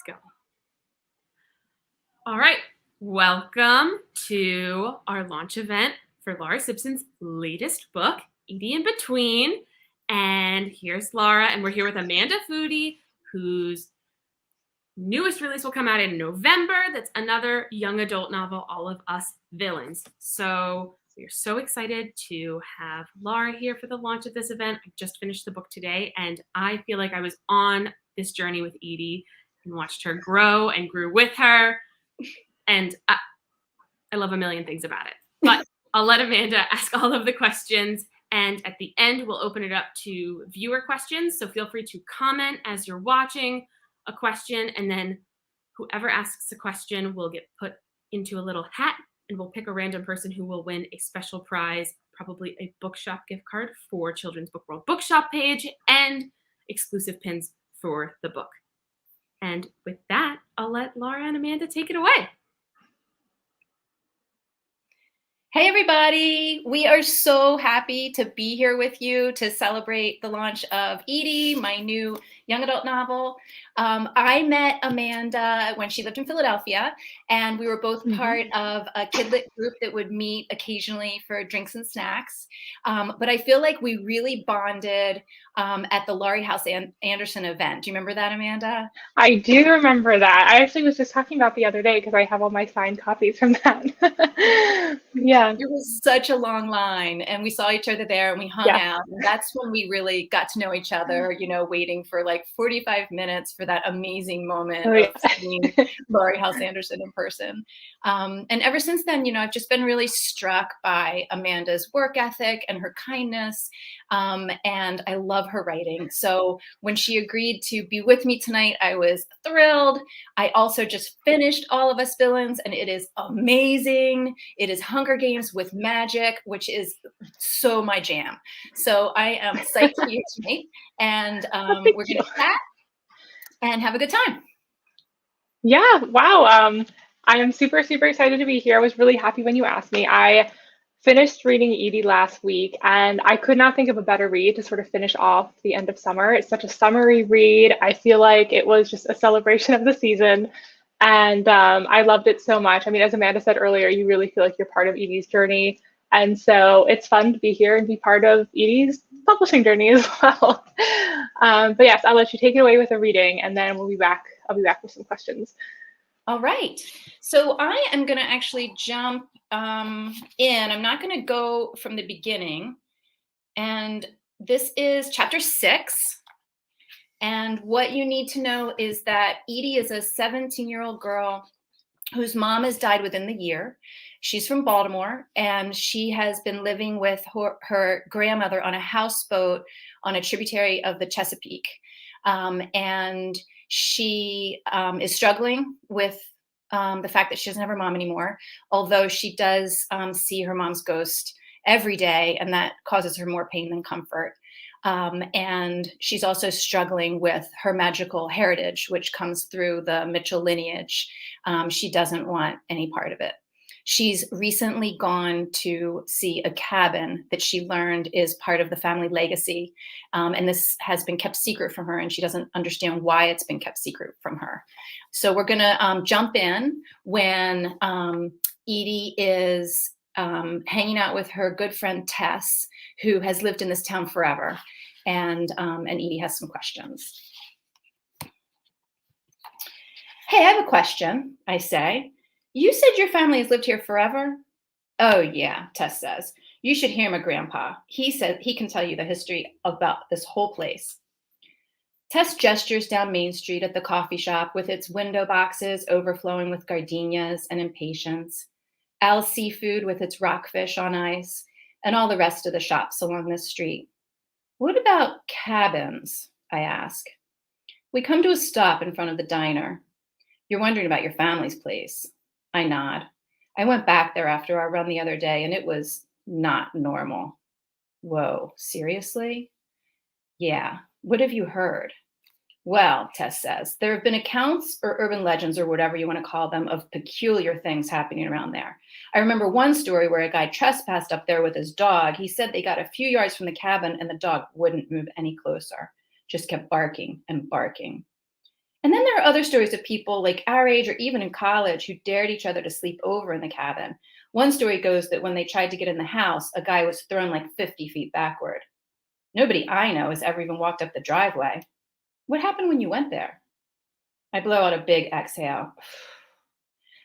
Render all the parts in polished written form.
go. All right. Welcome to our launch event for Laura Sibson's latest book, Edie In Between. And here's Laura, and we're here with Amanda Foody, whose newest release will come out in November. That's another young adult novel, All of Us Villains. So we're so excited to have Laura here for the launch of this event. I just finished the book today, and I feel like I was on this journey with Edie and watched her grow and grew with her. And I love a million things about it. But I'll let Amanda ask all of the questions. And at the end, we'll open it up to viewer questions. So feel free to comment as you're watching a question. And then whoever asks a question will get put into a little hat. And we'll pick a random person who will win a special prize, probably a bookshop gift card for Children's Book World Bookshop page and exclusive pins for the book. And with that, I'll let Laura and Amanda take it away. Hey everybody, we are so happy to be here with you to celebrate the launch of Edie, my new young adult novel. I met Amanda when she lived in Philadelphia, and we were both part of a kidlit group that would meet occasionally for drinks and snacks. But I feel like we really bonded at the Laurie House Anderson event. Do you remember that, Amanda? I do remember that. I actually was just talking about the other day because I have all my signed copies from that. Yeah. It was such a long line, and we saw each other there and we hung out. And that's when we really got to know each other, you know, waiting for like 45 minutes for that amazing moment of seeing Laurie House Anderson in person. And ever since then, you know, I've just been really struck by Amanda's work ethic and her kindness. And I love her writing. So when she agreed to be with me tonight, I was thrilled. I also just finished All of Us Villains, and it is amazing. It is Hunger Games with magic, which is so my jam. So I am psyched to be here tonight, and we're going to chat and have a good time. Yeah, wow. I am super, super excited to be here. I was really happy when you asked me. I finished reading Edie last week, and I could not think of a better read to sort of finish off the end of summer. It's such a summery read. I feel like it was just a celebration of the season, and I loved it so much. I mean, as Amanda said earlier, you really feel like you're part of Edie's journey, and so it's fun to be here and be part of Edie's publishing journey as well. But yes, I'll let you take it away with a reading, and then we'll be back. I'll be back with some questions. All right. So I am going to actually jump in. I'm not going to go from the beginning. And this is chapter 6. And what you need to know is that Edie is a 17-year-old girl whose mom has died within the year. She's from Baltimore, and she has been living with her grandmother on a houseboat on a tributary of the Chesapeake. And she is struggling with the fact that she doesn't have her mom anymore, although she does see her mom's ghost every day, and that causes her more pain than comfort. And she's also struggling with her magical heritage, which comes through the Mitchell lineage. She doesn't want any part of it. She's recently gone to see a cabin that she learned is part of the family legacy. And this has been kept secret from her, and she doesn't understand why it's been kept secret from her. So we're going to jump in when Edie is hanging out with her good friend Tess, who has lived in this town forever. And Edie has some questions. Hey, I have a question, I say. You said your family has lived here forever? Oh, yeah, Tess says. You should hear my grandpa. He said he can tell you the history about this whole place. Tess gestures down Main Street at the coffee shop with its window boxes overflowing with gardenias and impatiens, Al's Seafood with its rockfish on ice, and all the rest of the shops along this street. What about cabins? I ask. We come to a stop in front of the diner. You're wondering about your family's place. I nod. I went back there after our run the other day, and it was not normal. Whoa, seriously? Yeah. What have you heard? Well, Tess says, there have been accounts or urban legends or whatever you want to call them of peculiar things happening around there. I remember one story where a guy trespassed up there with his dog. He said they got a few yards from the cabin and the dog wouldn't move any closer, just kept barking and barking. And then there are other stories of people like our age or even in college who dared each other to sleep over in the cabin. One story goes that when they tried to get in the house, a guy was thrown like 50 feet backward. Nobody I know has ever even walked up the driveway. What happened when you went there? I blow out a big exhale.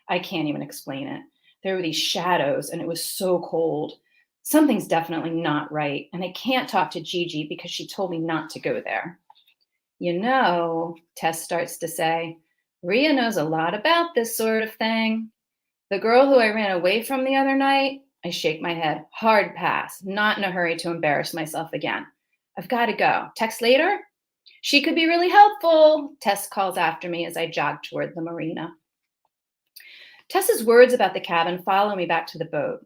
I can't even explain it. There were these shadows and it was so cold. Something's definitely not right. And I can't talk to Gigi because she told me not to go there. You know, Tess starts to say, Rhea knows a lot about this sort of thing. The girl who I ran away from the other night, I shake my head. Hard pass. Not in a hurry to embarrass myself again. I've got to go. Text later? She could be really helpful, Tess calls after me as I jog toward the marina. Tess's words about the cabin follow me back to the boat.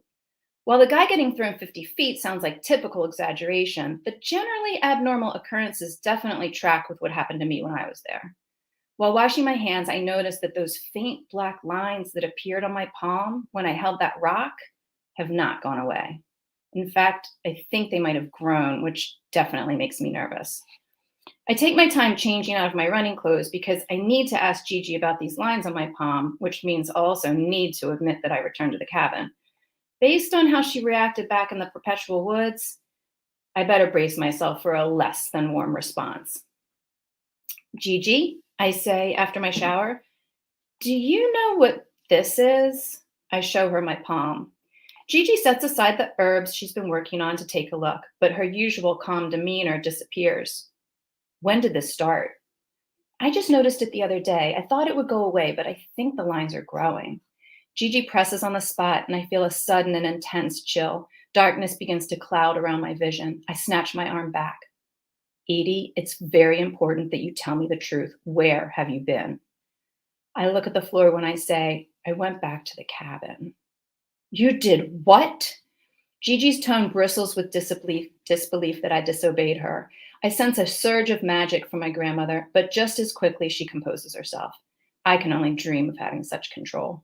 While the guy getting thrown 50 feet sounds like typical exaggeration, the generally abnormal occurrences definitely track with what happened to me when I was there. While washing my hands, I noticed that those faint black lines that appeared on my palm when I held that rock have not gone away. In fact, I think they might have grown, which definitely makes me nervous. I take my time changing out of my running clothes because I need to ask Gigi about these lines on my palm, which means I'll also need to admit that I returned to the cabin. Based on how she reacted back in the perpetual woods, I better brace myself for a less than warm response. Gigi, I say after my shower, do you know what this is? I show her my palm. Gigi sets aside the herbs she's been working on to take a look, but her usual calm demeanor disappears. When did this start? I just noticed it the other day. I thought it would go away, but I think the lines are growing. Gigi presses on the spot and I feel a sudden and intense chill. Darkness begins to cloud around my vision. I snatch my arm back. Edie, it's very important that you tell me the truth. Where have you been? I look at the floor when I say, I went back to the cabin. You did what? Gigi's tone bristles with disbelief that I disobeyed her. I sense a surge of magic from my grandmother, but just as quickly she composes herself. I can only dream of having such control.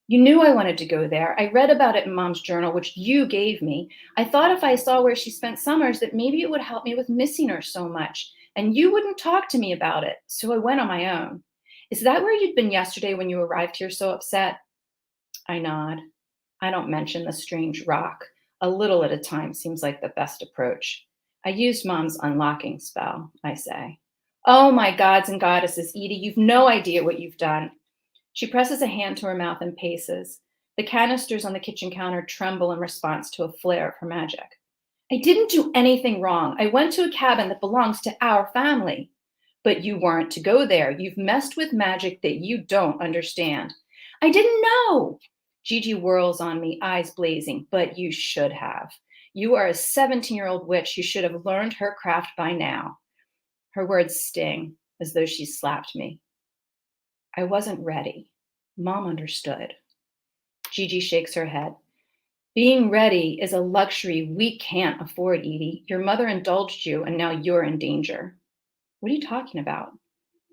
You knew I wanted to go there. I read about it in Mom's journal, which you gave me. I thought if I saw where she spent summers that maybe it would help me with missing her so much, and you wouldn't talk to me about it, so I went on my own. Is that where you'd been yesterday when you arrived here so upset? I nod. I don't mention the strange rock. A little at a time seems like the best approach. I used Mom's unlocking spell, I say. Oh my gods and goddesses, Edie, you've no idea what you've done. She presses a hand to her mouth and paces. The canisters on the kitchen counter tremble in response to a flare of her magic. I didn't do anything wrong. I went to a cabin that belongs to our family. But you weren't to go there. You've messed with magic that you don't understand. I didn't know. Gigi whirls on me, eyes blazing, but you should have. You are a 17-year-old witch who should have learned her craft by now. Her words sting, as though she slapped me. I wasn't ready. Mom understood. Gigi shakes her head. Being ready is a luxury we can't afford, Edie. Your mother indulged you, and now you're in danger. What are you talking about?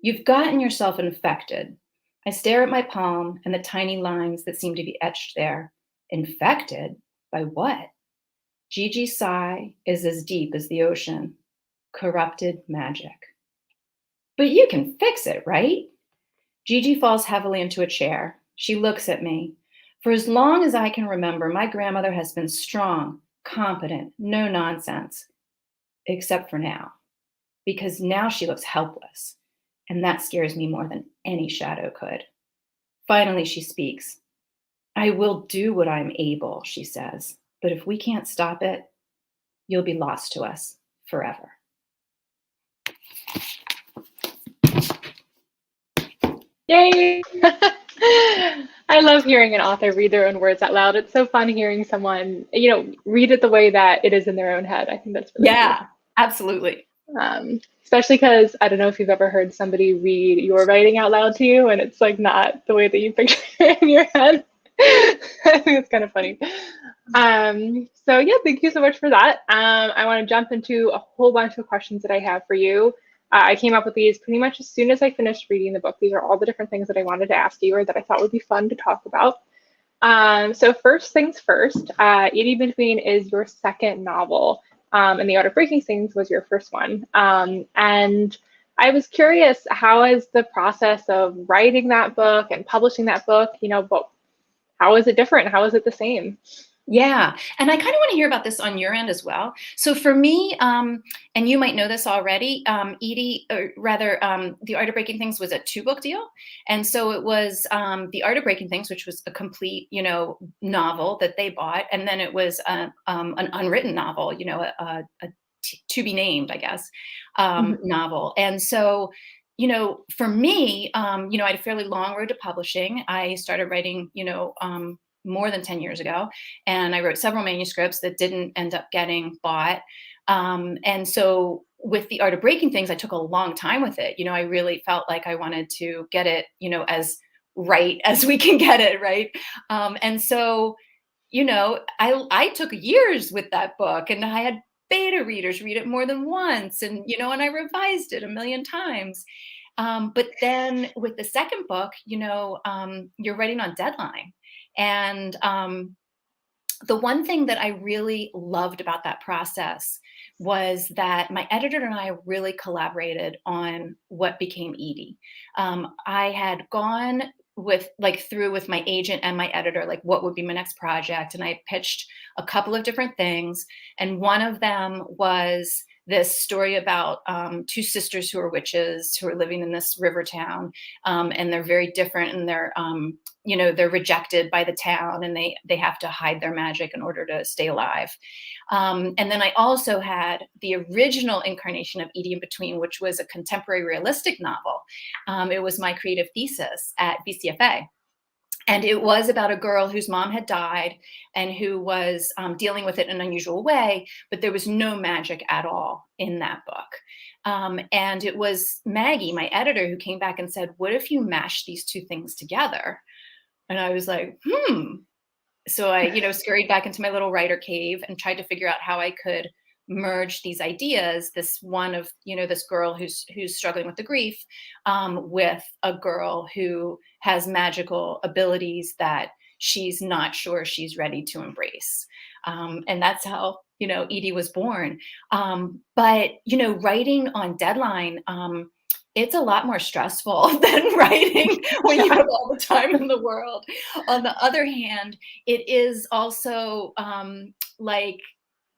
You've gotten yourself infected. I stare at my palm and the tiny lines that seem to be etched there. Infected? By what? Gigi's sigh is as deep as the ocean. Corrupted magic. But you can fix it, right? Gigi falls heavily into a chair. She looks at me. For as long as I can remember, my grandmother has been strong, competent, no nonsense. Except for now. Because now she looks helpless. And that scares me more than any shadow could. Finally, she speaks. I will do what I'm able, she says. But if we can't stop it, you'll be lost to us forever. Yay! I love hearing an author read their own words out loud. It's so fun hearing someone, read it the way that it is in their own head. I think that's really cool. Absolutely. Especially because I don't know if you've ever heard somebody read your writing out loud to you, and it's like not the way that you picture it in your head. I think it's kind of funny. So yeah, thank you so much for that. I want to jump into a whole bunch of questions that I have for you. I came up with these pretty much as soon as I finished reading the book. These are all the different things that I wanted to ask you or that I thought would be fun to talk about. So first things first, Edie In Between is your second novel, and The Art of Breaking Things was your first one. And I was curious, how is the process of writing that book and publishing that book, but how is it different? How is it the same? Yeah. And I kind of want to hear about this on your end as well. So for me, and you might know this already, Edie, or rather, The Art of Breaking Things was a 2-book deal. And so it was The Art of Breaking Things, which was a complete, novel that they bought. And then it was an unwritten novel, a to be named, I guess, novel. And so, for me, I had a fairly long road to publishing. I started writing, more than 10 years ago. And I wrote several manuscripts that didn't end up getting bought. And so with The Art of Breaking Things, I took a long time with it. I really felt like I wanted to get it, as right as we can get it, right? And so, I took years with that book, and I had beta readers read it more than once, and and I revised it a million times. But then with the second book, you're writing on deadline. And the one thing that I really loved about that process was that my editor and I really collaborated on what became Edie. I had gone through with my agent and my editor, like what would be my next project. And I pitched a couple of different things. And one of them was this story about two sisters who are witches who are living in this river town, and they're very different, and they're rejected by the town, and they have to hide their magic in order to stay alive. And then I also had the original incarnation of Edie In Between, which was a contemporary realistic novel. It was my creative thesis at BCFA. And it was about a girl whose mom had died and who was dealing with it in an unusual way, but there was no magic at all in that book. And it was Maggie, my editor, who came back and said, what if you mash these two things together? And I was like, So I, scurried back into my little writer cave and tried to figure out how I could merge these ideas, this one of, this girl who's struggling with the grief, with a girl who has magical abilities that she's not sure she's ready to embrace. And that's how, Edie was born. But, writing on deadline, it's a lot more stressful than writing when you have all the time in the world. On the other hand, it is also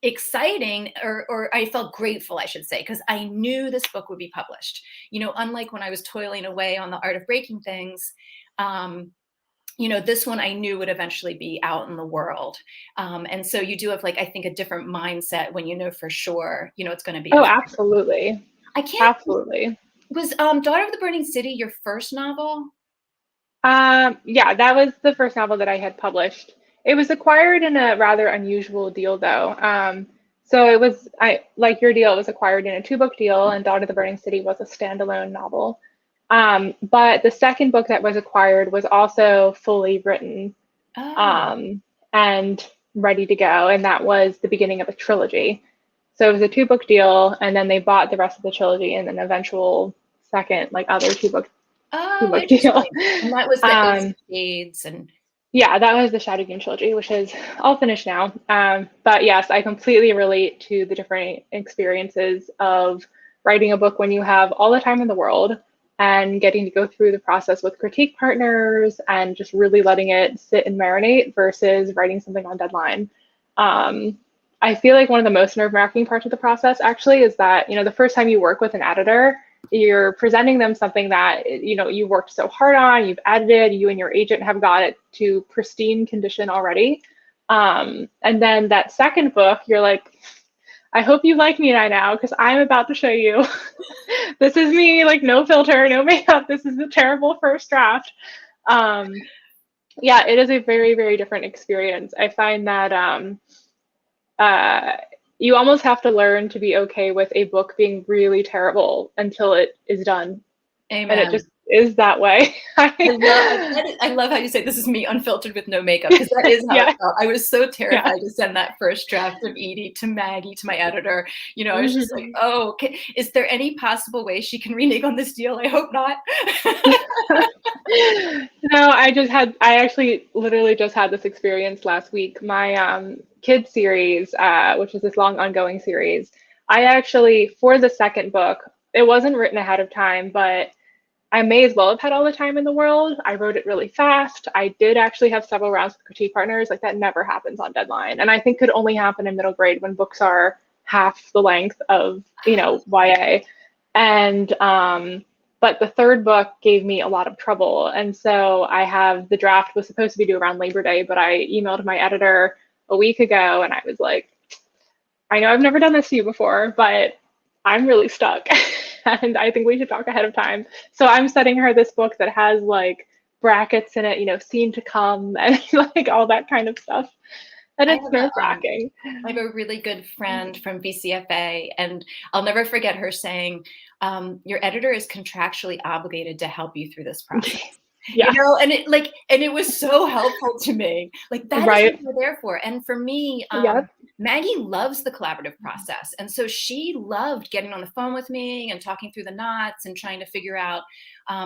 exciting, or I felt grateful, I should say, because I knew this book would be published. Unlike when I was toiling away on The Art of Breaking Things, this one I knew would eventually be out in the world. And so you do have, I think, a different mindset when you know for sure, it's going to be. Oh, absolutely. Absolutely. Was Daughter of the Burning City your first novel? Yeah, that was the first novel that I had published. It was acquired in a rather unusual deal, though. So it was, like your deal, it was acquired in a 2-book deal, and Daughter of the Burning City was a standalone novel. But the second book that was acquired was also fully written, and ready to go, and that was the beginning of a trilogy. So it was a 2-book deal, and then they bought the rest of the trilogy in an eventual second, other 2-book deal. And that was the Shades and. Yeah, that was the Shadowgun trilogy, which is all finished now. But yes, I completely relate to the different experiences of writing a book when you have all the time in the world and getting to go through the process with critique partners and just really letting it sit and marinate versus writing something on deadline. I feel like one of the most nerve-wracking parts of the process actually is that, the first time you work with an editor, you're presenting them something that, you worked so hard on, you've edited, you and your agent have got it to pristine condition already. And then that second book, you're like, I hope you like me now, because I'm about to show you. This is me, no filter, no makeup. This is the terrible first draft. Yeah, it is a very, very different experience. I find that you almost have to learn to be okay with a book being really terrible until it is done. Amen. And it just is that way. I love how you say this is me unfiltered with no makeup, because that is how I felt. I was so terrified to send that first draft of Edie to Maggie, to my editor. I was just like, oh, is there any possible way she can renege on this deal? I hope not. No, I actually literally just had this experience last week. My kids series, which is this long ongoing series, I actually, for the second book, it wasn't written ahead of time, but I may as well have had all the time in the world. I wrote it really fast. I did actually have several rounds with critique partners. Like that never happens on deadline. And I think could only happen in middle grade when books are half the length of, YA. And but the third book gave me a lot of trouble. And so I have the draft was supposed to be due around Labor Day, but I emailed my editor a week ago and I was like, I know I've never done this to you before, but I'm really stuck. And I think we should talk ahead of time. So I'm sending her this book that has like brackets in it, scene to come and like all that kind of stuff. And it's nerve-wracking. I have a really good friend from BCFA, and I'll never forget her saying, your editor is contractually obligated to help you through this process. Yeah. And it was so helpful to me. Like that is what we're there for. And for me, Maggie loves the collaborative process. And so she loved getting on the phone with me and talking through the knots and trying to figure out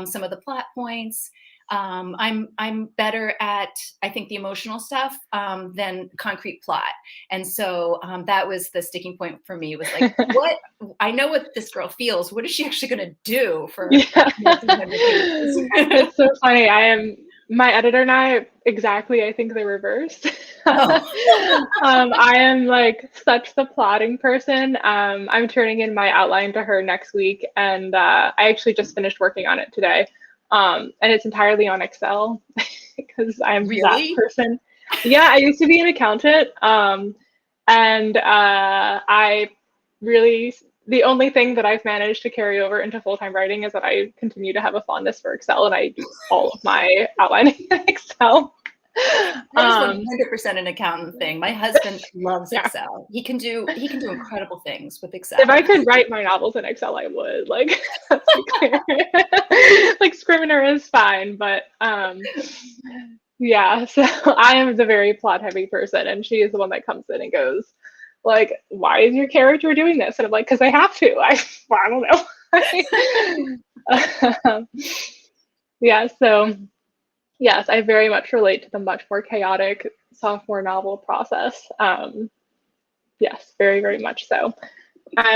some of the plot points. I'm better at, I think, the emotional stuff than concrete plot. And so that was the sticking point for me. It was like, what? I know what this girl feels. What is she actually going to do for 300 pages? It's so funny. My editor and I, exactly, I think the reverse. I am like such the plotting person. I'm turning in my outline to her next week, and I actually just finished working on it today. And it's entirely on Excel because I'm that person. Yeah, I used to be an accountant. And I really, the only thing that I've managed to carry over into full-time writing is that I continue to have a fondness for Excel, and I do all of my outlining in Excel. That is 100% an accountant thing. My husband loves Excel. He can do incredible things with Excel. If I could write my novels in Excel, I would. Like, let's be clear. Like Scrivener is fine, but yeah. So I am the very plot-heavy person, and she is the one that comes in and goes, like, "Why is your character doing this?" And I'm like, "Because I have to. I don't know." Yeah. So. Yes, I very much relate to the much more chaotic sophomore novel process. Yes, very, very much so.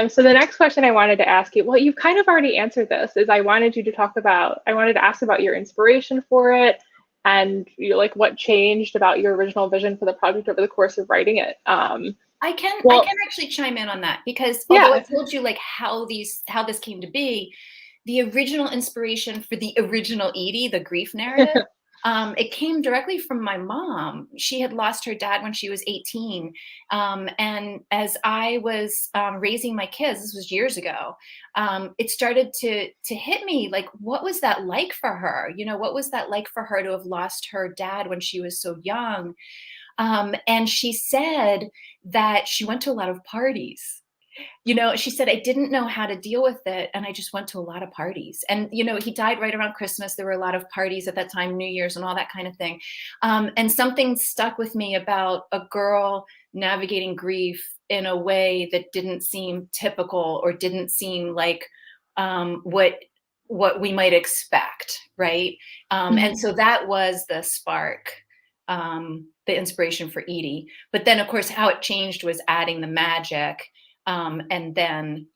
So the next question I wanted to ask you, well, you've kind of already answered this, is I wanted to ask about your inspiration for it and like what changed about your original vision for the project over the course of writing it. I can actually chime in on that because although I told you like how this came to be, the original inspiration for the original Edie, the grief narrative, it came directly from my mom. She had lost her dad when she was 18. And as I was raising my kids, this was years ago, it started to hit me like, what was that like for her? What was that like for her to have lost her dad when she was so young? And she said that she went to a lot of parties. She said, I didn't know how to deal with it. And I just went to a lot of parties. And, he died right around Christmas. There were a lot of parties at that time, New Year's and all that kind of thing. And something stuck with me about a girl navigating grief in a way that didn't seem typical or didn't seem like what we might expect. Right. And so that was the spark. The inspiration for Edie. But then, of course, how it changed was adding the magic. And then,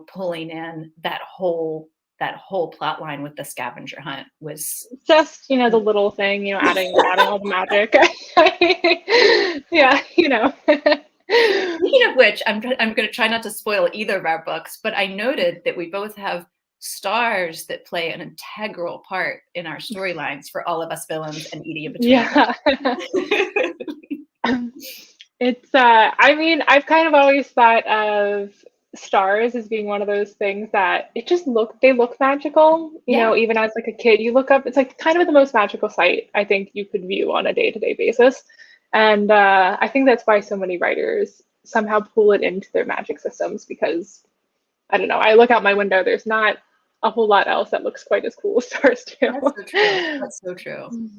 pulling in that whole plot line with the scavenger hunt was just, the little thing, adding all the magic. Yeah, Speaking of which, I'm going to try not to spoil either of our books, but I noted that we both have stars that play an integral part in our storylines for All of Us Villains and Edie In Between. Yeah. It's, I've kind of always thought of stars as being one of those things that they look magical, even as like a kid, you look up, it's like kind of the most magical sight I think you could view on a day-to-day basis. And I think that's why so many writers somehow pull it into their magic systems because, I don't know, I look out my window, there's not a whole lot else that looks quite as cool as stars do. That's so true.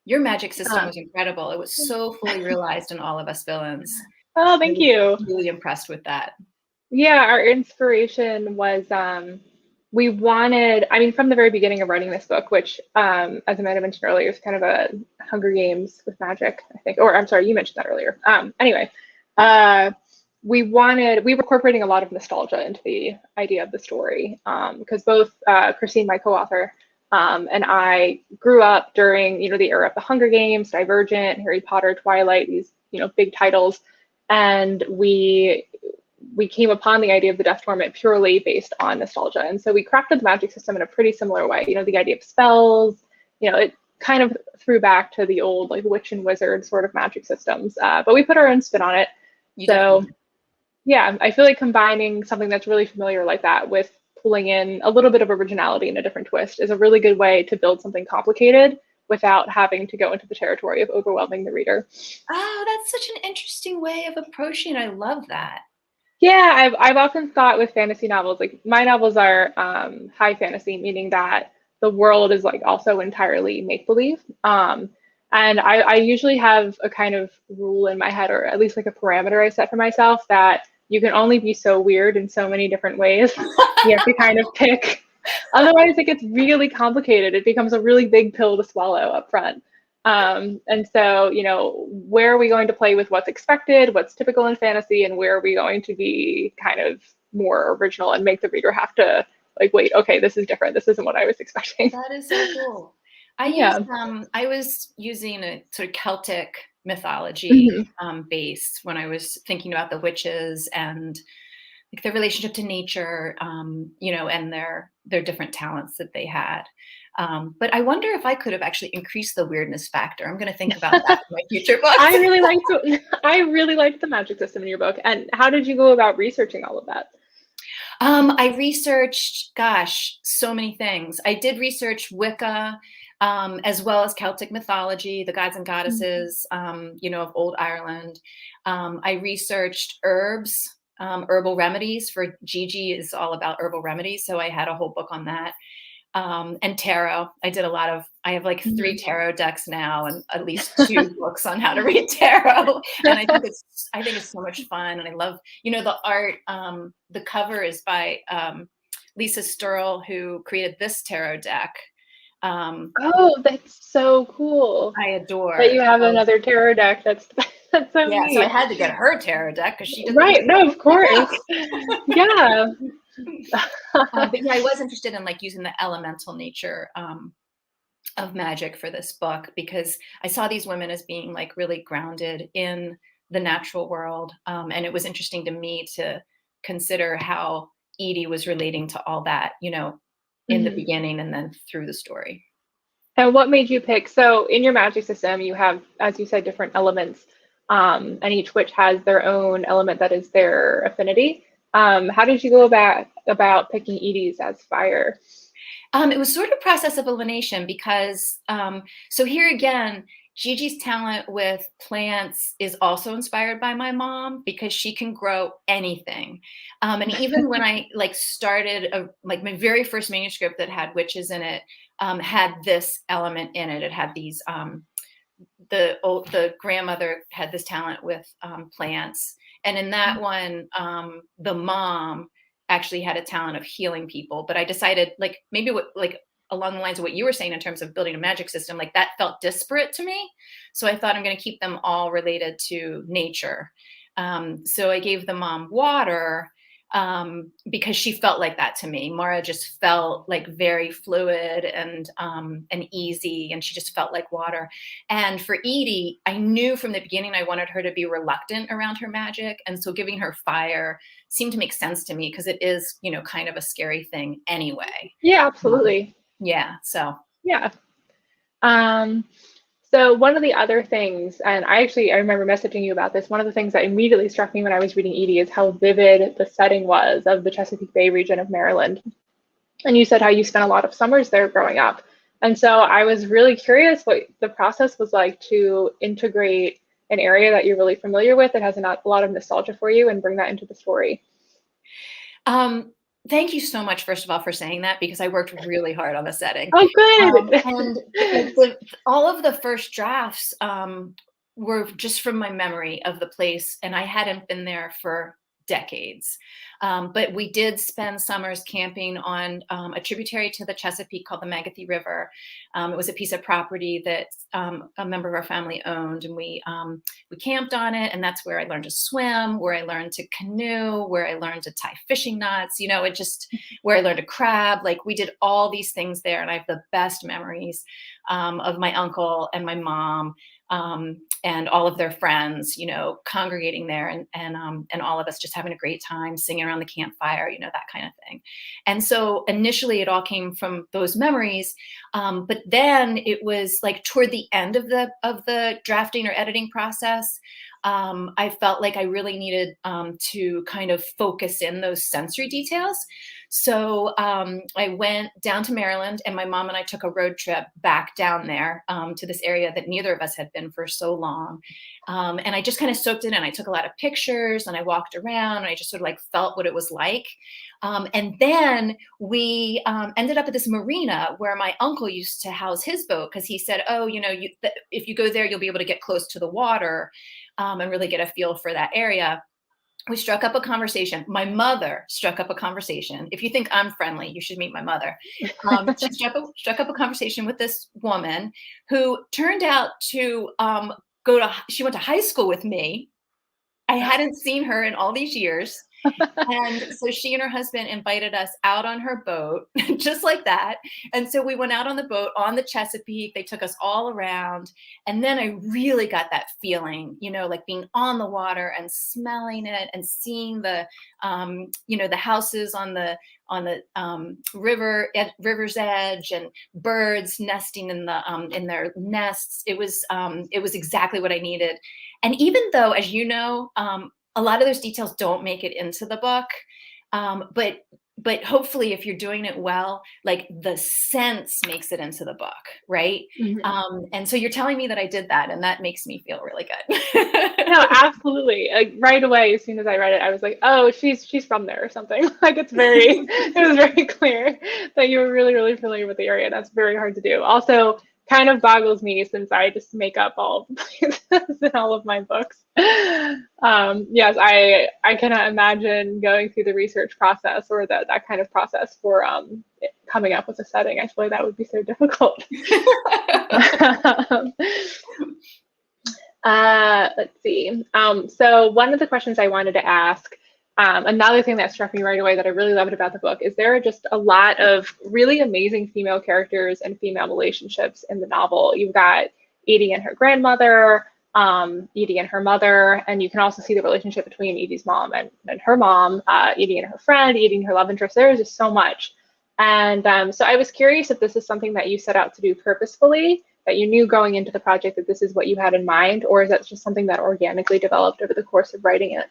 Your magic system was incredible. It was so fully realized in All of Us Villains. Oh, thank you. Really impressed with that. Yeah, our inspiration was we wanted, from the very beginning of writing this book, which, as Amanda mentioned earlier, is kind of a Hunger Games with magic, I think. Or, I'm sorry, you mentioned that earlier. Anyway, we were incorporating a lot of nostalgia into the idea of the story, because both Christine, my co-author, and I grew up during, the era of the Hunger Games, Divergent, Harry Potter, Twilight, these, big titles. And we came upon the idea of the Death Torment purely based on nostalgia. And so we crafted the magic system in a pretty similar way. The idea of spells, it kind of threw back to the old like witch and wizard sort of magic systems, but we put our own spin on it. So yeah, I feel like combining something that's really familiar like that with pulling in a little bit of originality and a different twist is a really good way to build something complicated without having to go into the territory of overwhelming the reader. Oh, that's such an interesting way of approaching it. I love that. Yeah, I've often thought with fantasy novels, like my novels are high fantasy, meaning that the world is like also entirely make-believe. And I usually have a kind of rule in my head, or at least like a parameter I set for myself, that you can only be so weird in so many different ways. You have to kind of pick. Otherwise, it gets really complicated. It becomes a really big pill to swallow up front. And so, where are we going to play with what's expected, what's typical in fantasy, and where are we going to be kind of more original and make the reader have to like, wait, okay, this is different. This isn't what I was expecting. That is so cool. I was using a sort of Celtic mythology base when I was thinking about the witches and like their relationship to nature, and their different talents that they had. But I wonder if I could have actually increased the weirdness factor. I'm going to think about that in my future books. I really liked the magic system in your book. And how did you go about researching all of that? I researched, so many things. I did research Wicca, as well as Celtic mythology, the gods and goddesses, of old Ireland. I researched herbs, herbal remedies. For Gigi is all about herbal remedies. So I had a whole book on that. And tarot. I have like 3 tarot decks now and at least 2 books on how to read tarot. And I think it's so much fun. And I love, the art. The cover is by Lisa Sturl, who created this tarot deck. Oh, that's so cool. I adore. That you have another tarot deck. That's so neat. So I had to get her tarot deck because she doesn't. Right. No, of course. Yeah. But yeah, I was interested in like using the elemental nature of magic for this book because I saw these women as being like really grounded in the natural world. And it was interesting to me to consider how Edie was relating to all that, in the beginning and then through the story. And what made you pick? So in your magic system, you have, as you said, different elements, and each witch has their own element that is their affinity. How did you go about picking Edie's as fire? It was sort of a process of elimination because, so here again, Gigi's talent with plants is also inspired by my mom because she can grow anything. And even when I like started like my very first manuscript that had witches in it, had this element in it. It had these, the grandmother had this talent with plants. And in that one, the mom actually had a talent of healing people. But I decided like maybe along the lines of what you were saying in terms of building a magic system, like that felt disparate to me. So I thought I'm going to keep them all related to nature. So I gave the mom water because she felt like that to me. Mara just felt like very fluid and easy, and she just felt like water. And for Edie, I knew from the beginning I wanted her to be reluctant around her magic, and so giving her fire seemed to make sense to me because it is, kind of a scary thing anyway. Yeah, absolutely. Yeah. So yeah. So one of the other things, and I remember messaging you about this, one of the things that immediately struck me when I was reading Edie is how vivid the setting was of the Chesapeake Bay region of Maryland. And you said how you spent a lot of summers there growing up. And so I was really curious what the process was like to integrate an area that you're really familiar with that has a lot of nostalgia for you and bring that into the story. Thank you so much, first of all, for saying that, because I worked really hard on the setting. Oh, good. And all of the first drafts were just from my memory of the place, and I hadn't been there for decades. But we did spend summers camping on a tributary to the Chesapeake called the Magothy River. It was a piece of property that a member of our family owned, and we camped on it. And that's where I learned to swim, where I learned to canoe, where I learned to tie fishing knots, where I learned to crab. Like, we did all these things there. And I have the best memories of my uncle and my mom and all of their friends, congregating there, and all of us just having a great time singing around the campfire, that kind of thing. And so initially it all came from those memories. But then it was like toward the end of the drafting or editing process, I felt like I really needed to kind of focus in those sensory details. So I went down to Maryland, and my mom and I took a road trip back down there to this area that neither of us had been for so long. And I just kind of soaked it in. I took a lot of pictures, and I walked around, and I just sort of like felt what it was like. And then we ended up at this marina where my uncle used to house his boat, because he said, oh, if you go there, you'll be able to get close to the water and really get a feel for that area. We struck up a conversation. My mother struck up a conversation. If you think I'm friendly, you should meet my mother. She struck up a conversation with this woman who turned out to she went to high school with me. I hadn't seen her in all these years. And so she and her husband invited us out on her boat, just like that. And so we went out on the boat on the Chesapeake. They took us all around. And then I really got that feeling, like being on the water and smelling it and seeing the houses on the river's edge, and birds nesting in their nests. It was exactly what I needed. And even though, as you know, a lot of those details don't make it into the book. But hopefully, if you're doing it well, like, the sense makes it into the book, right? Mm-hmm. And so you're telling me that I did that, and that makes me feel really good. No, absolutely. Like, right away, as soon as I read it, I was like, oh, she's from there or something. Like, it was very clear that you were really, really familiar with the area. That's very hard to do. Also, kind of boggles me, since I just make up all of the places in all of my books. Yes, I cannot imagine going through the research process, or that kind of process for coming up with a setting. I feel like that would be so difficult. Let's see. So one of the questions I wanted to ask, another thing that struck me right away that I really loved about the book is there are just a lot of really amazing female characters and female relationships in the novel. You've got Edie and her grandmother, Edie and her mother, and you can also see the relationship between Edie's mom and her mom, Edie and her friend, Edie and her love interest. There is just so much. And so I was curious if this is something that you set out to do purposefully, that you knew going into the project that this is what you had in mind, or is that just something that organically developed over the course of writing it?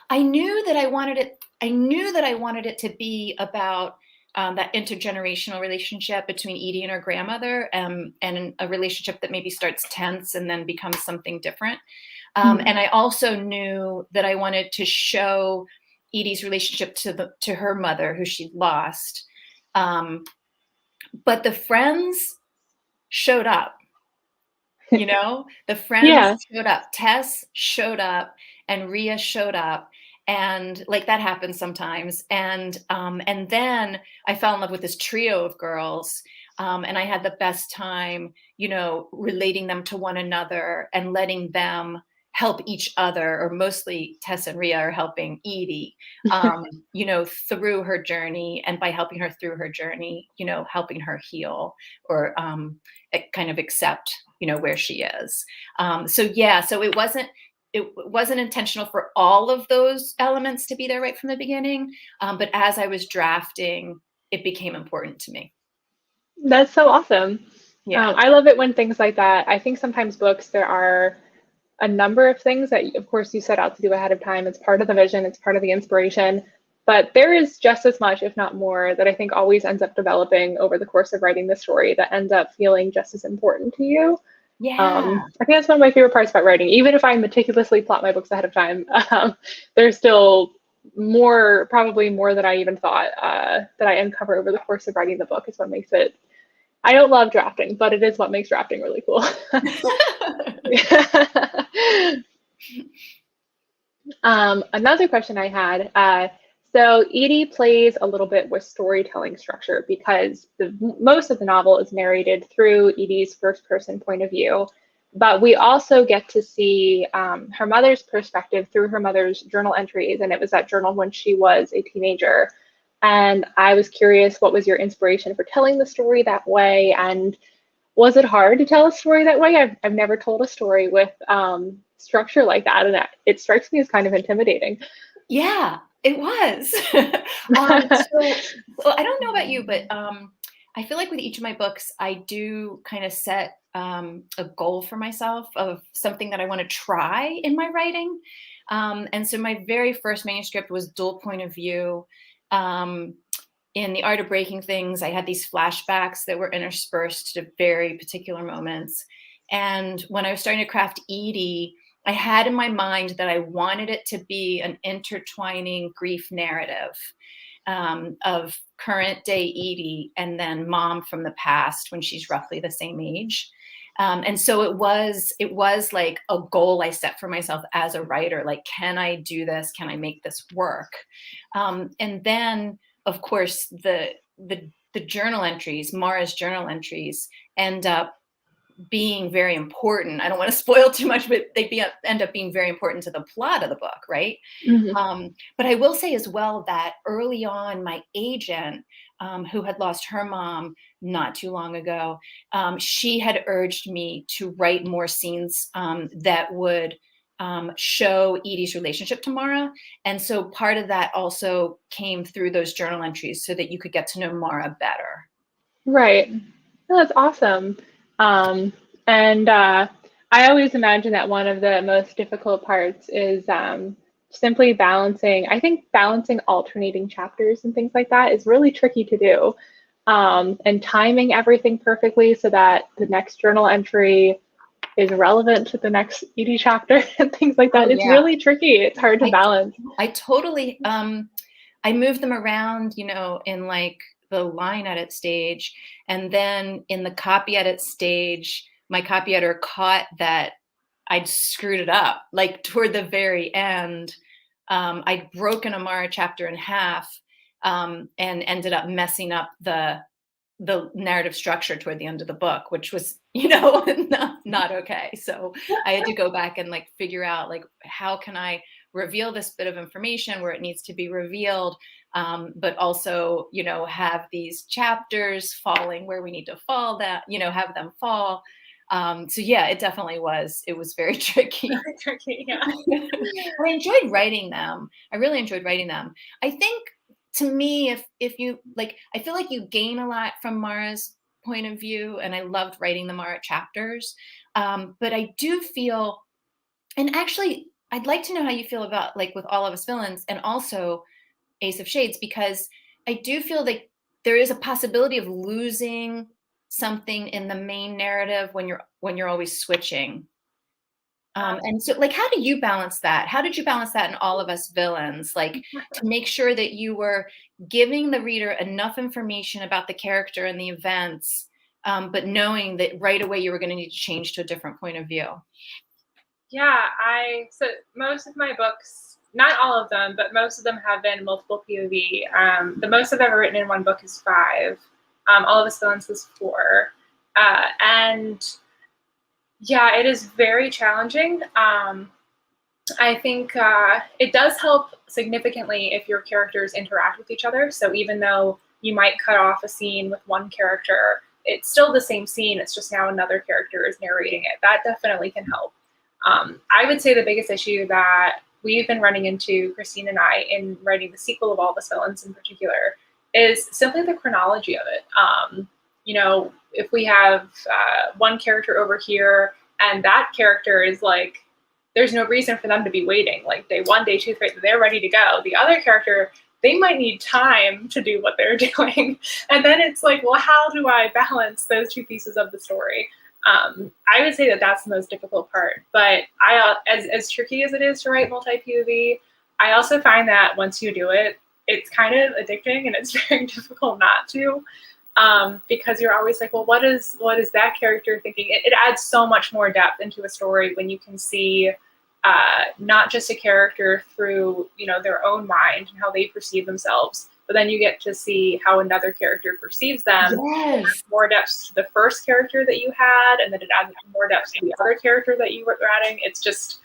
I knew that I wanted it to be about that intergenerational relationship between Edie and her grandmother, and a relationship that maybe starts tense and then becomes something different. And I also knew that I wanted to show Edie's relationship to her mother, who she'd lost. But the friends showed up. The friends showed up. Tess showed up, and Rhea showed up. And like, that happens sometimes. And then I fell in love with this trio of girls. And I had the best time, relating them to one another and letting them help each other, or mostly Tess and Rhea are helping Edie, through her journey. And by helping her through her journey, helping her heal, or kind of accept, where she is. So it wasn't intentional for all of those elements to be there right from the beginning. But as I was drafting, it became important to me. That's so awesome. Yeah. I love it when things like that. I think sometimes books, there are a number of things that, of course, you set out to do ahead of time. It's part of the vision, it's part of the inspiration, but there is just as much, if not more, that I think always ends up developing over the course of writing the story that ends up feeling just as important to you. Yeah. I think that's one of my favorite parts about writing. Even if I meticulously plot my books ahead of time, there's still probably more than I even thought that I uncover over the course of writing the book. Is what makes it. I don't love drafting, but it is what makes drafting really cool. Another question I had, So Edie plays a little bit with storytelling structure because most of the novel is narrated through Edie's first person point of view. But we also get to see her mother's perspective through her mother's journal entries. And it was that journal when she was a teenager. And I was curious, what was your inspiration for telling the story that way? And was it hard to tell a story that way? I've never told a story with structure like that. And it strikes me as kind of intimidating. Yeah, it was. So I don't know about you, but I feel like with each of my books, I do kind of set a goal for myself of something that I want to try in my writing. And so my very first manuscript was dual point of view. In The Art of Breaking Things, I had these flashbacks that were interspersed to very particular moments. And when I was starting to craft Edie, I had in my mind that I wanted it to be an intertwining grief narrative of current day Edie and then mom from the past when she's roughly the same age. And so it was like a goal I set for myself as a writer. Like, can I do this? Can I make this work? And then, of course, the journal entries, Mara's journal entries, end up being very important. I don't want to spoil too much, but end up being very important to the plot of the book, right? Mm-hmm. But I will say as well that early on, my agent, who had lost her mom not too long ago, she had urged me to write more scenes that would show Edie's relationship to Mara. And so part of that also came through those journal entries so that you could get to know Mara better. Right. Oh, that's awesome. And I always imagine that one of the most difficult parts is simply balancing. I think balancing alternating chapters and things like that is really tricky to do. And timing everything perfectly so that the next journal entry is relevant to the next Edie chapter and things like that. Oh, It's yeah. really tricky. It's hard to balance. I totally, I moved them around, in like the line edit stage. And then in the copy edit stage, my copy editor caught that I'd screwed it up. Like toward the very end, I'd broken a Mara chapter in half and ended up messing up the narrative structure toward the end of the book, which was, not okay. So I had to go back and like figure out like, how can I reveal this bit of information where it needs to be revealed, but also, have these chapters falling where we need to fall, that, have them fall. So yeah, it definitely was. It was very tricky. Very tricky, yeah. I enjoyed writing them. I really enjoyed writing them. I think, to me, if you like, I feel like you gain a lot from Mara's point of view, and I loved writing the Mara chapters. But I do feel, and actually, I'd like to know how you feel about like with All of Us Villains and also Ace of Shades, because I do feel like there is a possibility of losing something in the main narrative when you're always switching. And so, like, how do you balance that? How did you balance that in All of Us Villains? Like, to make sure that you were giving the reader enough information about the character and the events, but knowing that right away you were going to need to change to a different point of view. Yeah, so most of my books, not all of them, but most of them have been multiple POV. The most I've ever written in one book is 5. All of Us Villains was 4. And yeah, it is very challenging. I think it does help significantly if your characters interact with each other. So even though you might cut off a scene with one character, it's still the same scene. It's just now another character is narrating it. That definitely can help. I would say the biggest issue that we've been running into, Christine and I, in writing the sequel of All the Villains in particular, is simply the chronology of it. If we have one character over here and that character is like, there's no reason for them to be waiting. Like day 1, day 2, 3, they're ready to go. The other character, they might need time to do what they're doing. And then it's like, well, how do I balance those 2 pieces of the story? I would say that that's the most difficult part. But as tricky as it is to write multi-POV, I also find that once you do it, it's kind of addicting and it's very difficult not to. Because you're always like, well, what is that character thinking? It adds so much more depth into a story when you can see not just a character through, their own mind and how they perceive themselves, but then you get to see how another character perceives them. Yes. More depth to the first character that you had, and then it adds more depth to the other character that you were adding. It's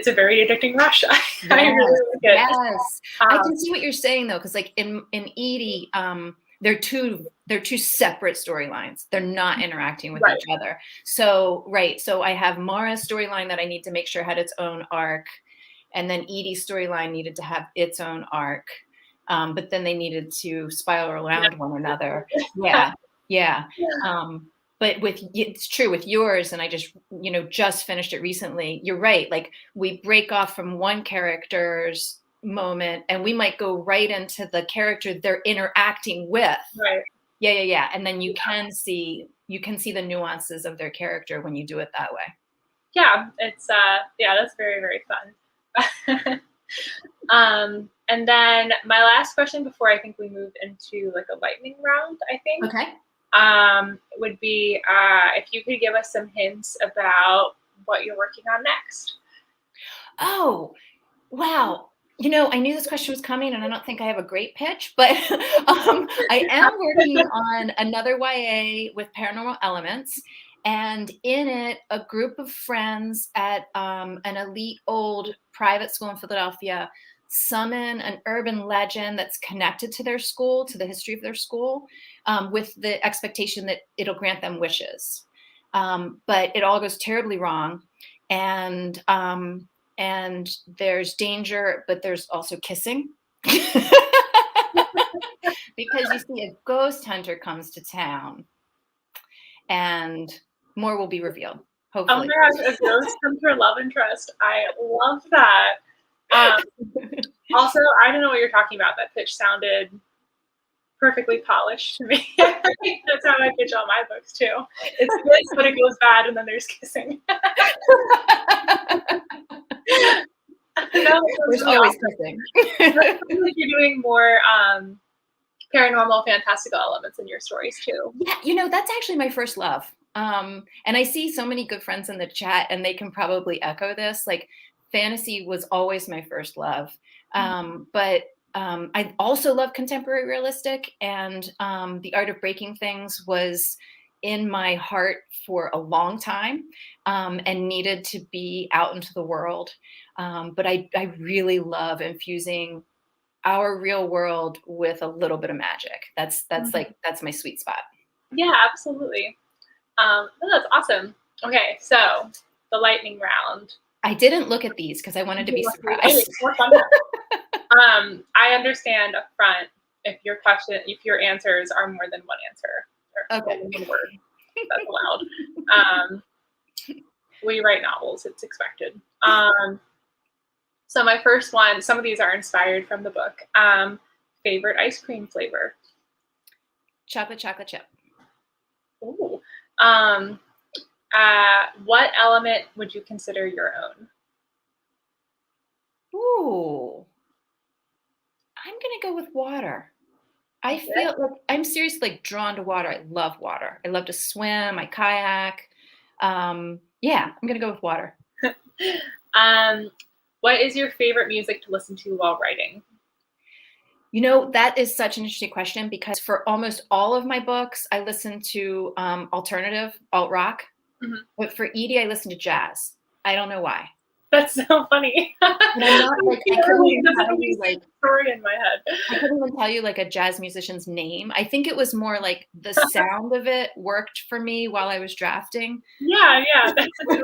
a very addicting rush. Yes. I really like it. Yes. I can see what you're saying though, because like in Edie, they're two separate storylines. They're not interacting with each other. So so I have Mara's storyline that I need to make sure had its own arc, and then Edie's storyline needed to have its own arc. But then they needed to spiral around one another. Yeah. But it's true with yours, and I just finished it recently. You're right. Like we break off from one character's moment, and we might go right into the character they're interacting with. Right. Yeah. And then you can see the nuances of their character when you do it that way. Yeah, it's that's very, very fun. And then my last question before I think we move into like a lightning round, I think. Okay. Would be if you could give us some hints about what you're working on next. Oh, wow. I knew this question was coming, and I don't think I have a great pitch, but I am working on another YA with paranormal elements. And in it, a group of friends at an elite old private school in Philadelphia summon an urban legend that's connected to their school, to the history of their school, with the expectation that it'll grant them wishes. But it all goes terribly wrong. And there's danger, but there's also kissing. Because you see, a ghost hunter comes to town, and more will be revealed, hopefully. Oh my gosh, a ghost hunter love interest. I love that. Also, I don't know what you're talking about. That pitch sounded perfectly polished to me. That's how I pitch all my books too. It's good, but it goes bad, and then there's kissing. There's always kissing. Like you're doing more paranormal, fantastical elements in your stories too. Yeah, that's actually my first love. And I see so many good friends in the chat, and they can probably echo this. Like, fantasy was always my first love. But I also love contemporary realistic, and The Art of Breaking Things was in my heart for a long time, and needed to be out into the world. But I really love infusing our real world with a little bit of magic. That's my sweet spot. Yeah, absolutely. That's awesome. Okay, so the lightning round. I didn't look at these because I wanted to be surprised. I understand up front if your answers are more than one answer. Or Okay. one word. That's allowed. We write novels, it's expected. So my first one, some of these are inspired from the book. Favorite ice cream flavor? Chocolate chip. Ooh. What element would you consider your own? Ooh. I'm gonna go with water. I feel like I'm seriously drawn to water. I love water. I love to swim. I kayak. I'm gonna go with water. What is your favorite music to listen to while writing? That is such an interesting question, because for almost all of my books, I listen to alternative, alt rock. Mm-hmm. But for Edie, I listen to jazz. I don't know why. That's so funny. And I'm not I couldn't even tell you story in my head. I couldn't even tell you a jazz musician's name. I think it was more like the sound of it worked for me while I was drafting. Yeah. No,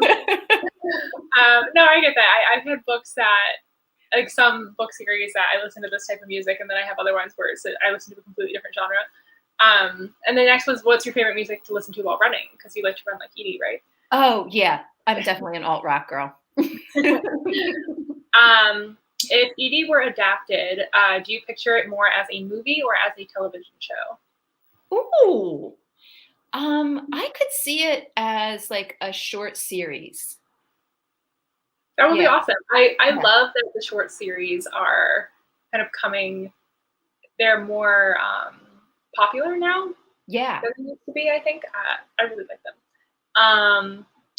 I get that. I've had books that, some book series that I listen to this type of music, and then I have other ones where I listen to a completely different genre. And the next was, what's your favorite music to listen to while running? Because you like to run like Edie, right? Oh yeah, I'm definitely an alt rock girl. If Edie were adapted, do you picture it more as a movie or as a television show? Ooh, I could see it as a short series. That would be awesome. I love that the short series are kind of coming. They're more popular now. Yeah, than they used to be. I think I really like them.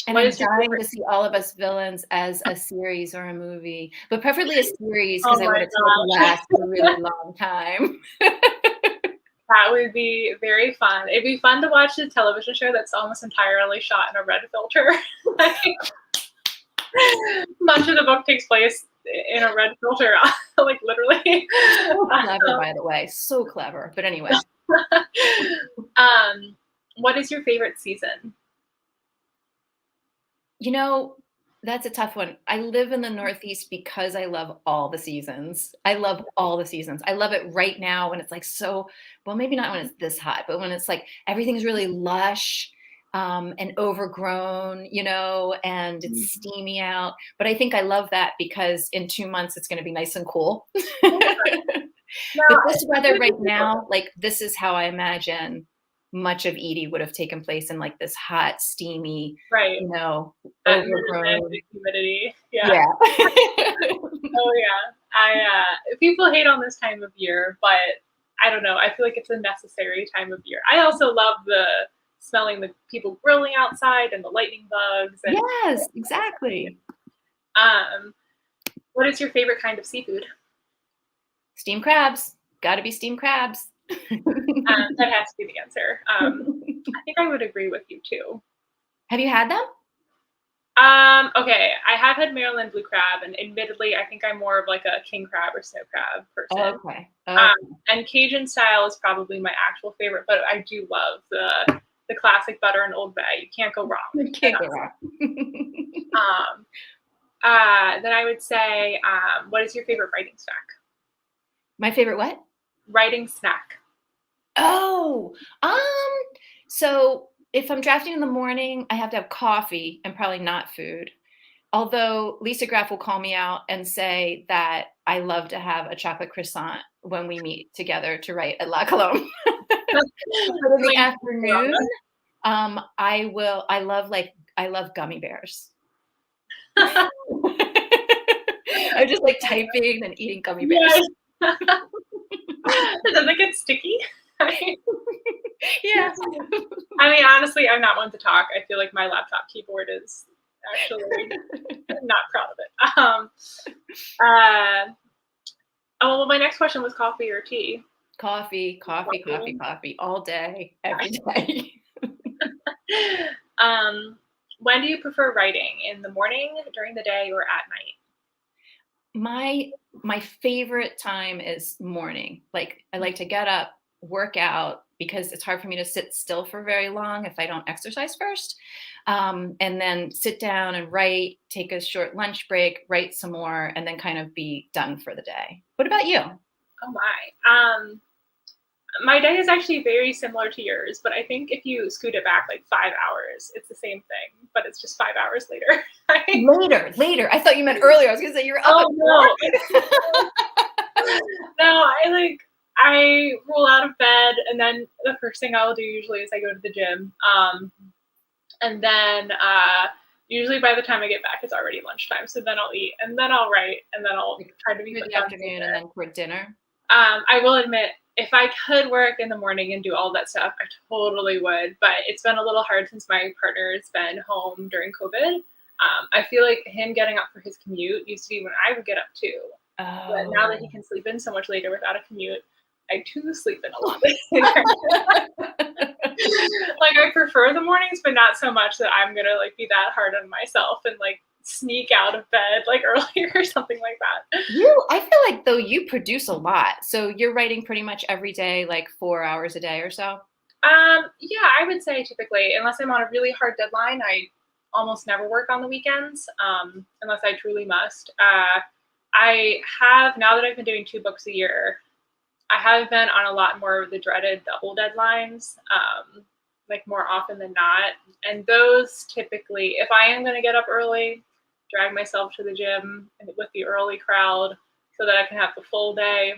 And What I'm is your dying favorite? to see all of us villains as a series or a movie, but preferably a series Oh because I my want it to last a gosh. really long time. That would be very fun. It'd be fun to watch a television show that's almost entirely shot in a red filter. Like, much of the book takes place in a red filter, like literally. So clever, by the way. So clever. But anyway. What is your favorite season? You know, that's a tough one. I live in the Northeast because I love all the seasons. I love all the seasons. I love it right now when it's like so, well, maybe not when it's this hot, but when it's like everything's really lush and overgrown, and it's steamy out. But I think I love that because in 2 months it's going to be nice and cool. No, But this weather right now, like this is how I imagine much of Edie would have taken place in like this hot, steamy, right. That overgrown. humidity. Yeah. Yeah. Oh yeah. People hate on this time of year, but I don't know. I feel like it's a necessary time of year. I also love the smelling the people grilling outside and the lightning bugs. And, Yes, exactly. What is your favorite kind of seafood? Steamed crabs. Got to be steamed crabs. That has to be the answer. I think I would agree with you too. Have you had them? Okay, I have had Maryland blue crab, and admittedly, I think I'm more of like a king crab or snow crab person. Okay. And Cajun style is probably my actual favorite, but I do love the classic butter and Old Bay. You can't go wrong. You can't go wrong. Then I would say, what is your favorite writing snack? My favorite what? Writing snack. Oh, so if I'm drafting in the morning, I have to have coffee and probably not food. Although Lisa Graff will call me out and say that I love to have a chocolate croissant when we meet together to write at La Colombe. But in the afternoon, I love gummy bears. I'm just like typing and eating gummy bears. Yes. Does it get sticky? Yeah. I mean, honestly, I'm not one to talk. I feel like my laptop keyboard is actually not proud of it. Well, my next question was coffee or tea? Coffee all day, every day. When do you prefer writing? In the morning, during the day, or at night? My favorite time is morning. Like I like to get up, work out, because it's hard for me to sit still for very long if I don't exercise first. And then sit down and write, take a short lunch break, write some more, and then kind of be done for the day. What about you? Oh my. My day is actually very similar to yours, but I think if you scoot it back like 5 hours, it's the same thing, but it's just 5 hours later. Later. I thought you meant earlier. I was going to say you were up. Oh no. No, I roll out of bed, and then the first thing I'll do usually is I go to the gym. And then usually by the time I get back, it's already lunchtime. So then I'll eat, and then I'll write, and then I'll try to be in the afternoon, and then for dinner. I will admit, if I could work in the morning and do all that stuff, I totally would. But it's been a little hard since my partner's been home during COVID. I feel like him getting up for his commute used to be when I would get up too. Oh. But now that he can sleep in so much later without a commute, I too sleep in a lot later. Like I prefer the mornings, but not so much that I'm gonna like be that hard on myself and like sneak out of bed like earlier or something like that. I feel like though you produce a lot, so you're writing pretty much every day, like 4 hours a day or so. Yeah, I would say typically, unless I'm on a really hard deadline, I almost never work on the weekends, unless I truly must. I have, now that I've been doing 2 books a year, I have been on a lot more of the dreaded double deadlines, like more often than not. And those typically, if I am going to get up early, drag myself to the gym with the early crowd so that I can have the full day,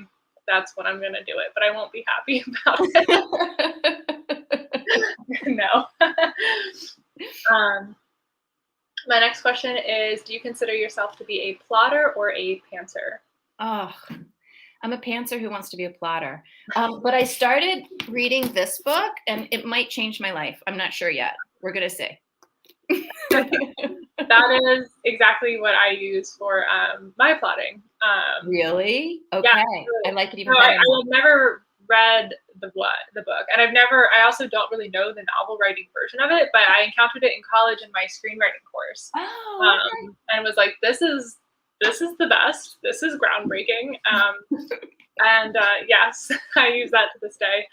that's when I'm going to do it. But I won't be happy about it. No. My next question is, do you consider yourself to be a plotter or a pantser? Oh, I'm a pantser who wants to be a plotter. But I started reading this book, and it might change my life. I'm not sure yet. We're going to see. That is exactly what I use for my plotting. Really? Yeah, Okay. really. I like it even No, better I now. had never read the book, and I also don't really know the novel writing version of it, but I encountered it in college in my screenwriting course, Oh, okay. and was like, this is the best. This is groundbreaking. And yes, I use that to this day.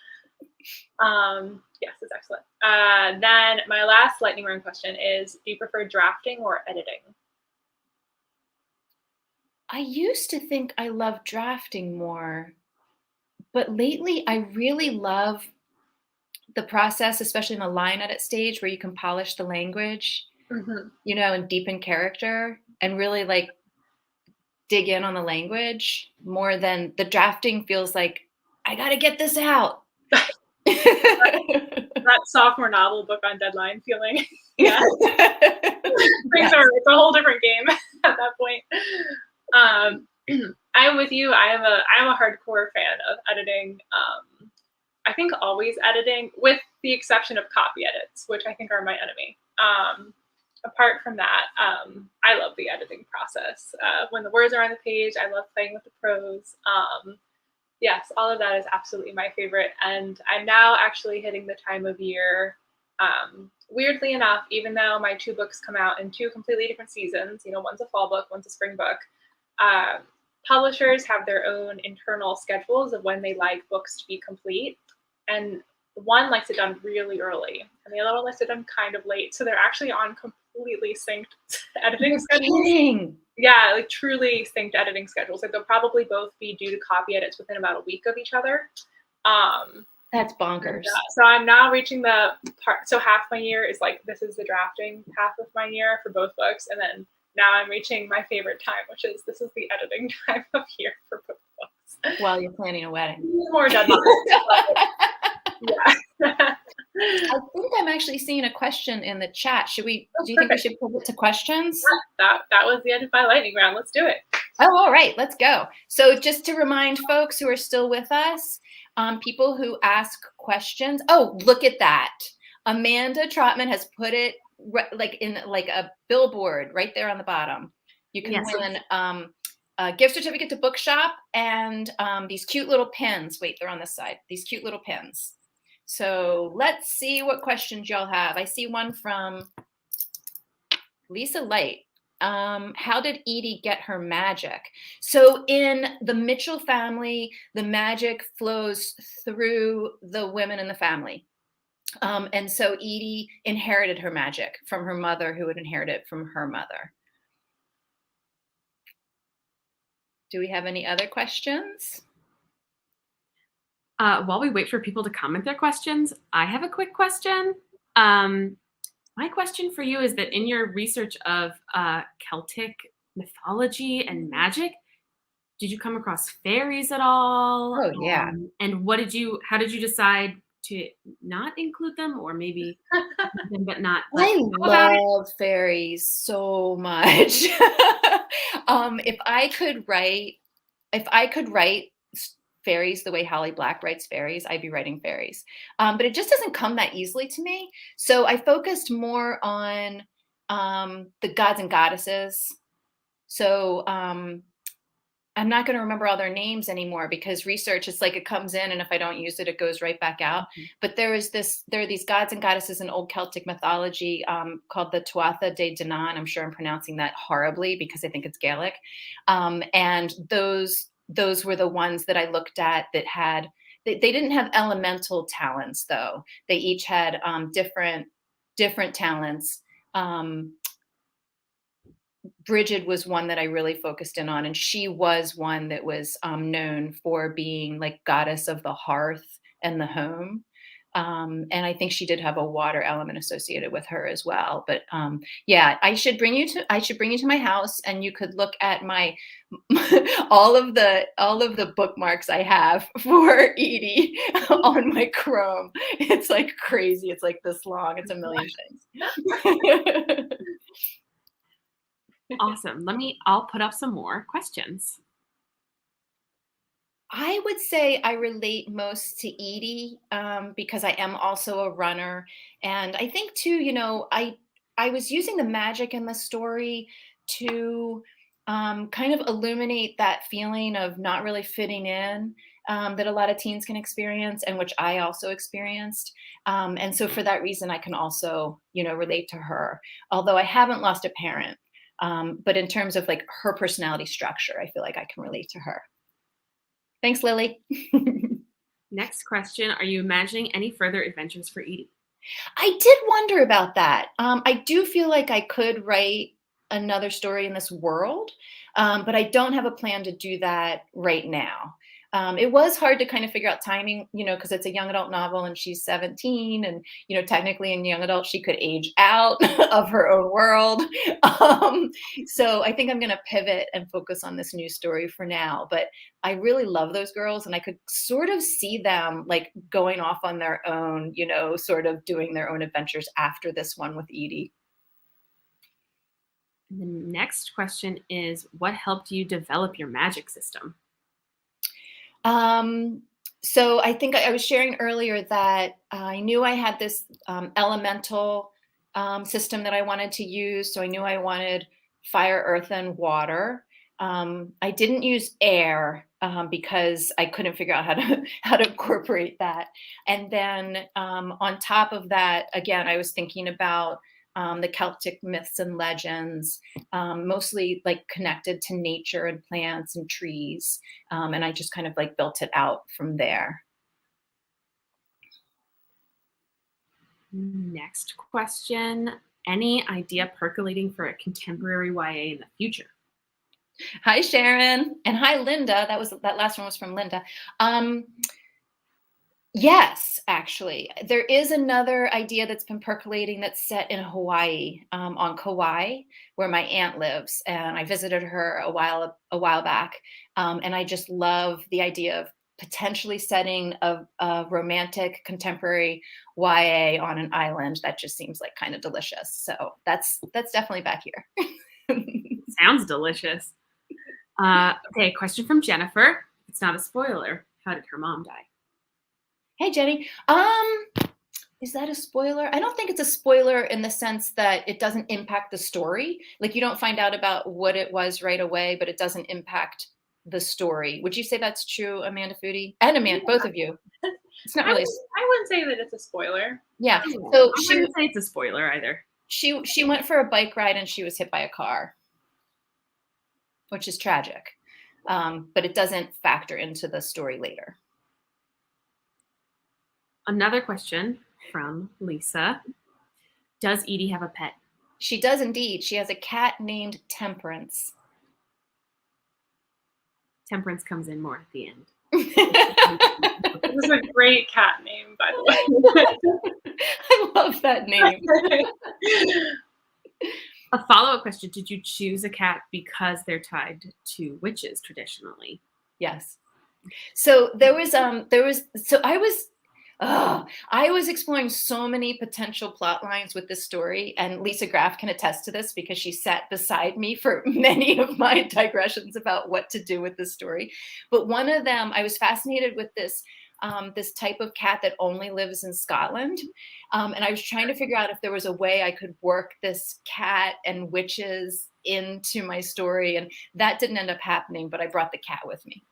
Yes, it's excellent. Then my last lightning round question is: do you prefer drafting or editing? I used to think I loved drafting more, but lately I really love the process, especially in the line edit stage where you can polish the language, Mm-hmm. and deepen character and really like dig in on the language more than the drafting feels like I got to get this out. That sophomore novel book on deadline feeling. Yeah. Yes. It's a whole different game at that point. I'm with you. I'm a hardcore fan of editing. I think always editing, with the exception of copy edits, which I think are my enemy. Apart from that, I love the editing process. When the words are on the page, I love playing with the prose. Yes, all of that is absolutely my favorite. And I'm now actually hitting the time of year. Weirdly enough, even though my two books come out in two completely different seasons, one's a fall book, one's a spring book, uh, publishers have their own internal schedules of when they like books to be complete. And one likes it done really early, and the other one likes it done kind of late. So they're actually on completely synced editing schedules. Kidding. Yeah, like truly synced editing schedules. Like they'll probably both be due to copy edits within about a week of each other. That's bonkers. So I'm now reaching the part. So half my year is like, this is the drafting half of my year for both books, and then now I'm reaching my favorite time, which is this is the editing time of year for both books. While you're planning a wedding. More deadlines. Yeah. I think I'm actually seeing a question in the chat. Do you think we should pivot to questions? That was the end of my lightning round. Let's do it. Oh, all right, let's go. So just to remind folks who are still with us, people who ask questions. Oh, look at that. Amanda Trotman has put it in a billboard right there on the bottom. You can win a gift certificate to Bookshop and these cute little pins. Wait, they're on this side. These cute little pins. So let's see what questions y'all have. I see one from Lisa Light. How did Edie get her magic? So in the Mitchell family, the magic flows through the women in the family. And so Edie inherited her magic from her mother, who would inherit it from her mother. Do we have any other questions? While we wait for people to comment their questions, I have a quick question. My question for you is that in your research of Celtic mythology and magic, did you come across fairies at all? Oh, yeah. And how did you decide to not include them, or maybe them, but not? I love fairies so much. If I could write fairies the way Holly Black writes fairies, I'd be writing fairies. But it just doesn't come that easily to me. So I focused more on the gods and goddesses. So I'm not going to remember all their names anymore because research, it's like it comes in, and if I don't use it, it goes right back out. Mm-hmm. But there are these gods and goddesses in old Celtic mythology called the Tuatha De Danann. I'm sure I'm pronouncing that horribly because I think it's Gaelic. And those were the ones that I looked at that had, they didn't have elemental talents though. They each had different talents. Bridget was one that I really focused in on, and she was one that was known for being like goddess of the hearth and the home. And I think she did have a water element associated with her as well. But yeah, I should bring you to my house, and you could look at my all of the bookmarks I have for Edie on my Chrome. It's like crazy. It's like this long. It's a million things. Awesome. I'll put up some more questions. I would say I relate most to Edie because I am also a runner. And I think too, I was using the magic in the story to kind of illuminate that feeling of not really fitting in that a lot of teens can experience, and which I also experienced. And so for that reason, I can also, relate to her, although I haven't lost a parent. But in terms of like her personality structure, I feel like I can relate to her. Thanks, Lily. Next question. Are you imagining any further adventures for Edie? I did wonder about that. I do feel like I could write another story in this world, but I don't have a plan to do that right now. It was hard to kind of figure out timing, because it's a young adult novel and she's 17, and technically in young adult she could age out of her own world. So I think I'm going to pivot and focus on this new story for now. But I really love those girls, and I could sort of see them like going off on their own, sort of doing their own adventures after this one with Edie. And the next question is, what helped you develop your magic system? So I think I was sharing earlier that I knew I had this elemental system that I wanted to use. So I knew I wanted fire, earth, and water. I didn't use air because I couldn't figure out how to incorporate that. And then on top of that, again, I was thinking about the Celtic myths and legends, mostly like connected to nature and plants and trees. And I just kind of like built it out from there. Next question. Any idea percolating for a contemporary YA in the future? Hi, Sharon. And hi, Linda. That last one was from Linda. Yes, actually. There is another idea that's been percolating that's set in Hawaii, on Kauai, where my aunt lives. And I visited her a while back. And I just love the idea of potentially setting a romantic contemporary YA on an island. That just seems like kind of delicious. So that's definitely back here. Sounds delicious. Okay, question from Jennifer. It's not a spoiler. How did her mom die? Hey, Jenny. Is that a spoiler? I don't think it's a spoiler in the sense that it doesn't impact the story. Like you don't find out about what it was right away, but it doesn't impact the story. Would you say that's true, Amanda Foody? And Amanda, both of you. It's not really. I wouldn't say that it's a spoiler. Yeah. So I wouldn't say it's a spoiler either. She went for a bike ride and she was hit by a car, which is tragic. But it doesn't factor into the story later. Another question from Lisa. Does Edie have a pet? She does indeed. She has a cat named Temperance. Temperance comes in more at the end. It was a great cat name, by the way. I love that name. A follow-up question. Did you choose a cat because they're tied to witches traditionally? Yes. So I was exploring so many potential plot lines with this story, and Lisa Graff can attest to this because she sat beside me for many of my digressions about what to do with this story. But one of them, I was fascinated with this type of cat that only lives in Scotland. And I was trying to figure out if there was a way I could work this cat and witches into my story. And that didn't end up happening, but I brought the cat with me.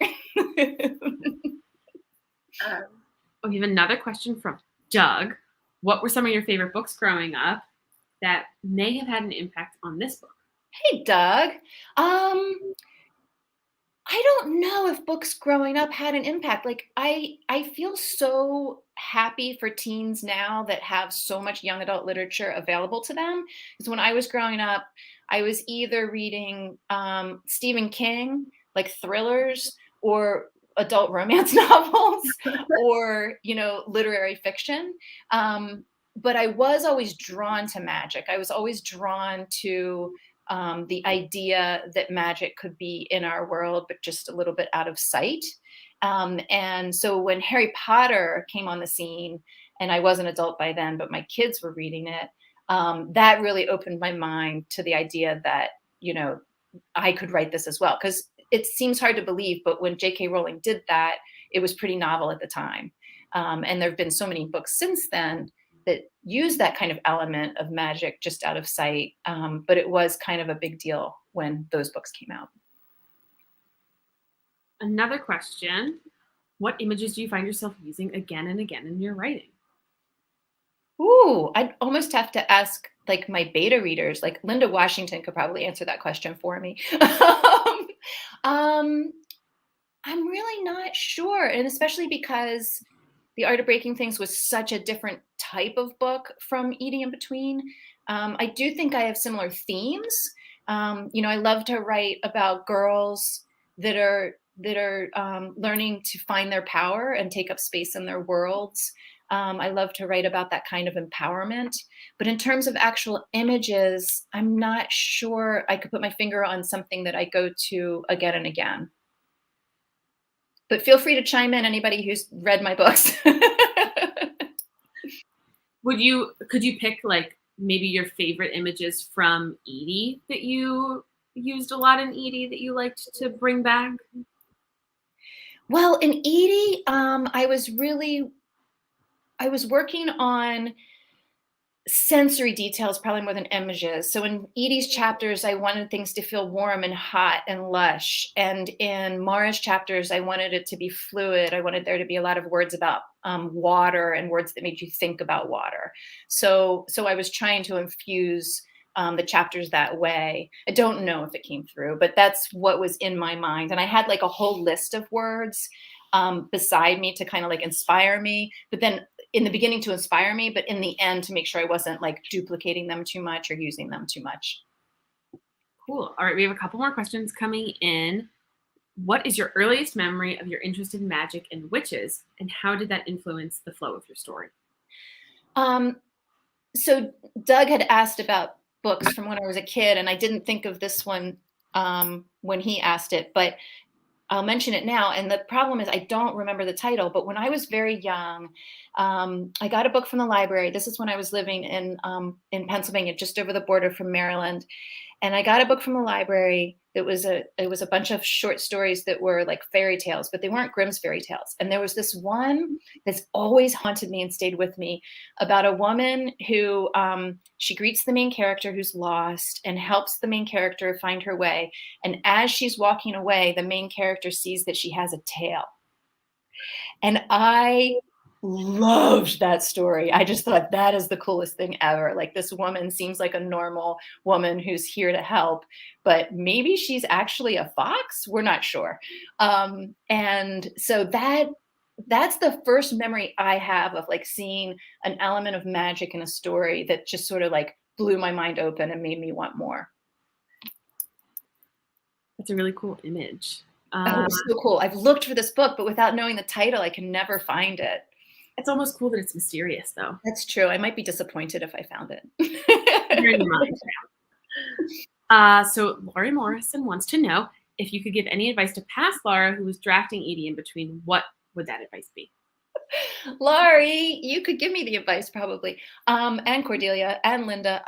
We have another question from Doug. What were some of your favorite books growing up that may have had an impact on this book? Hey, Doug. I don't know if books growing up had an impact. Like I feel so happy for teens now that have so much young adult literature available to them. Because when I was growing up, I was either reading Stephen King, like thrillers, or adult romance novels, or literary fiction. But I was always drawn to magic. I was always drawn to the idea that magic could be in our world, but just a little bit out of sight. And so when Harry Potter came on the scene, and I was an adult by then, but my kids were reading it, that really opened my mind to the idea that, I could write this as well. Because it seems hard to believe, but when J.K. Rowling did that, it was pretty novel at the time. And there have been so many books since then that use that kind of element of magic just out of sight. But it was kind of a big deal when those books came out. Another question. What images do you find yourself using again and again in your writing? Ooh, I'd almost have to ask like my beta readers, like Linda Washington could probably answer that question for me. I'm really not sure. And especially because The Art of Breaking Things was such a different type of book from Edie In Between. I do think I have similar themes. I love to write about girls that are learning to find their power and take up space in their worlds. I love to write about that kind of empowerment. But in terms of actual images, I'm not sure I could put my finger on something that I go to again and again. But feel free to chime in, anybody who's read my books. Could you pick like maybe your favorite images from Edie that you used a lot in Edie that you liked to bring back? Well, in Edie, I was working on sensory details probably more than images. So in Edie's chapters, I wanted things to feel warm and hot and lush. And in Mara's chapters, I wanted it to be fluid. I wanted there to be a lot of words about water and words that made you think about water. So I was trying to infuse the chapters that way. I don't know if it came through, but that's what was in my mind. And I had like a whole list of words beside me to kind of like inspire me, but then in the beginning to inspire me, but in the end to make sure I wasn't like duplicating them too much or using them too much. Cool. All right, we have a couple more questions coming in. What is your earliest memory of your interest in magic and witches, and how did that influence the flow of your story? So Doug had asked about books from when I was a kid, and I didn't think of this one when he asked it, but I'll mention it now. And the problem is I don't remember the title, but when I was very young, I got a book from the library. This is when I was living in Pennsylvania, just over the border from Maryland. And I got a book from the library that it was a bunch of short stories that were like fairy tales, but they weren't Grimm's fairy tales. And there was this one that's always haunted me and stayed with me about a woman who she greets the main character who's lost and helps the main character find her way. And as she's walking away, the main character sees that she has a tail. And I loved that story. I just thought that is the coolest thing ever. Like, this woman seems like a normal woman who's here to help, but maybe she's actually a fox. We're not sure. And so that's the first memory I have of like seeing an element of magic in a story that just sort of like blew my mind open and made me want more. That's a really cool image. Oh, so cool. I've looked for this book, but without knowing the title, I can never find it. It's almost cool that it's mysterious, though. That's true. I might be disappointed if I found it. You're in your mind. So Laurie Morrison wants to know if you could give any advice to past Laura who was drafting Edie In Between. What would that advice be? Laurie, you could give me the advice probably, and Cordelia and Linda.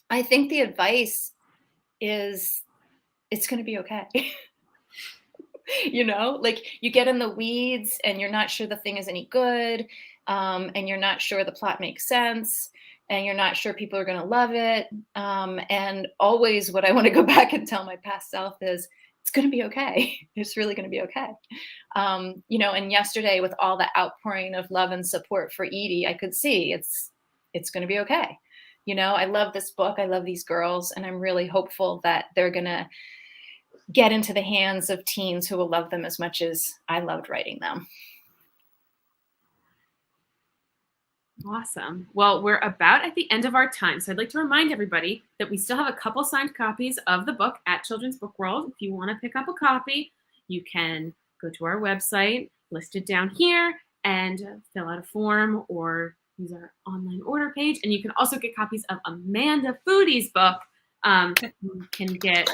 I think the advice is it's going to be okay. You know, like you get in the weeds and you're not sure the thing is any good, and you're not sure the plot makes sense, and you're not sure people are going to love it. And always what I want to go back and tell my past self is it's going to be okay. It's really going to be okay. And yesterday with all the outpouring of love and support for Edie, I could see it's going to be okay. You know, I love this book. I love these girls, and I'm really hopeful that they're going to get into the hands of teens who will love them as much as I loved writing them. Awesome. Well, we're about at the end of our time. So I'd like to remind everybody that we still have a couple signed copies of the book at Children's Book World. If you want to pick up a copy, you can go to our website, listed down here, and fill out a form or use our online order page. And you can also get copies of Amanda Foody's book. You can get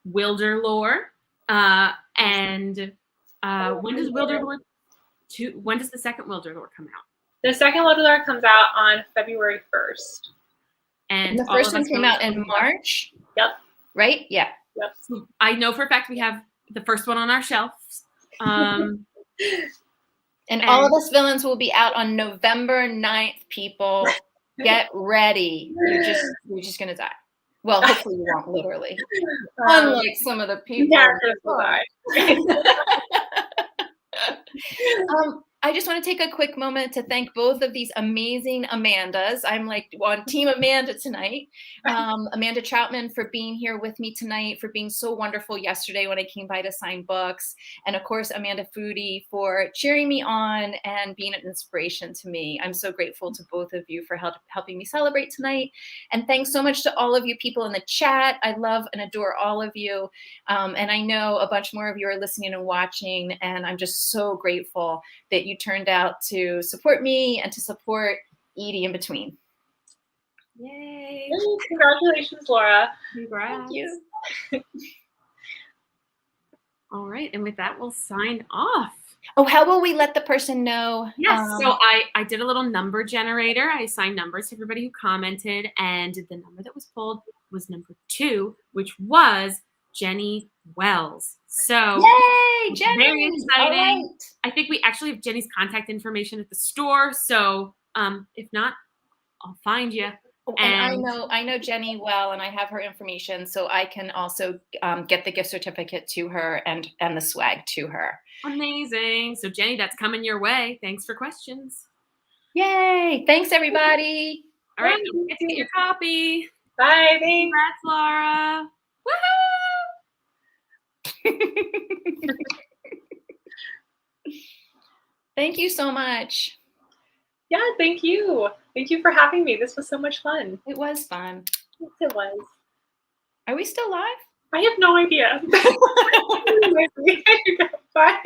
Wilder Lore. When does Wilder Lore when does the second Wilder Lore come out? The second Lore comes out on February 1st. And the first one came out in March? Yep. Right? Yeah. Yep. So I know for a fact we have the first one on our shelves. And all of us villains will be out on November 9th, people. Get ready. You're just gonna die. Well, hopefully you won't, literally. Unlike some of the people. Characters will die. I just want to take a quick moment to thank both of these amazing Amandas. I'm like on Team Amanda tonight. Amanda Troutman for being here with me tonight, for being so wonderful yesterday when I came by to sign books. And of course, Amanda Foody for cheering me on and being an inspiration to me. I'm so grateful to both of you for helping me celebrate tonight. And thanks so much to all of you people in the chat. I love and adore all of you. And I know a bunch more of you are listening and watching, and I'm just so grateful that you turned out to support me and to support Edie In Between. Yay. Congratulations, Laura. Congrats. Thank you. All right. And with that, we'll sign off. Oh, how will we let the person know? Yes. So I did a little number generator. I assigned numbers to everybody who commented, and the number that was pulled was number 2, which was Jenny Wells. So yay, Jenny! Very exciting. Right. I think we actually have Jenny's contact information at the store. So if not, I'll find you. Oh, and I know Jenny well, and I have her information, so I can also get the gift certificate to her and the swag to her. Amazing. So Jenny, that's coming your way. Thanks for questions. Yay! Thanks, everybody. All right, don't forget to get your copy. Bye. Thanks. Congrats, Laura. Woohoo! Thank you so much. Yeah, thank you. Thank you for having me. This was so much fun. It was fun. Yes, it was. Are we still live? I have no idea. Bye.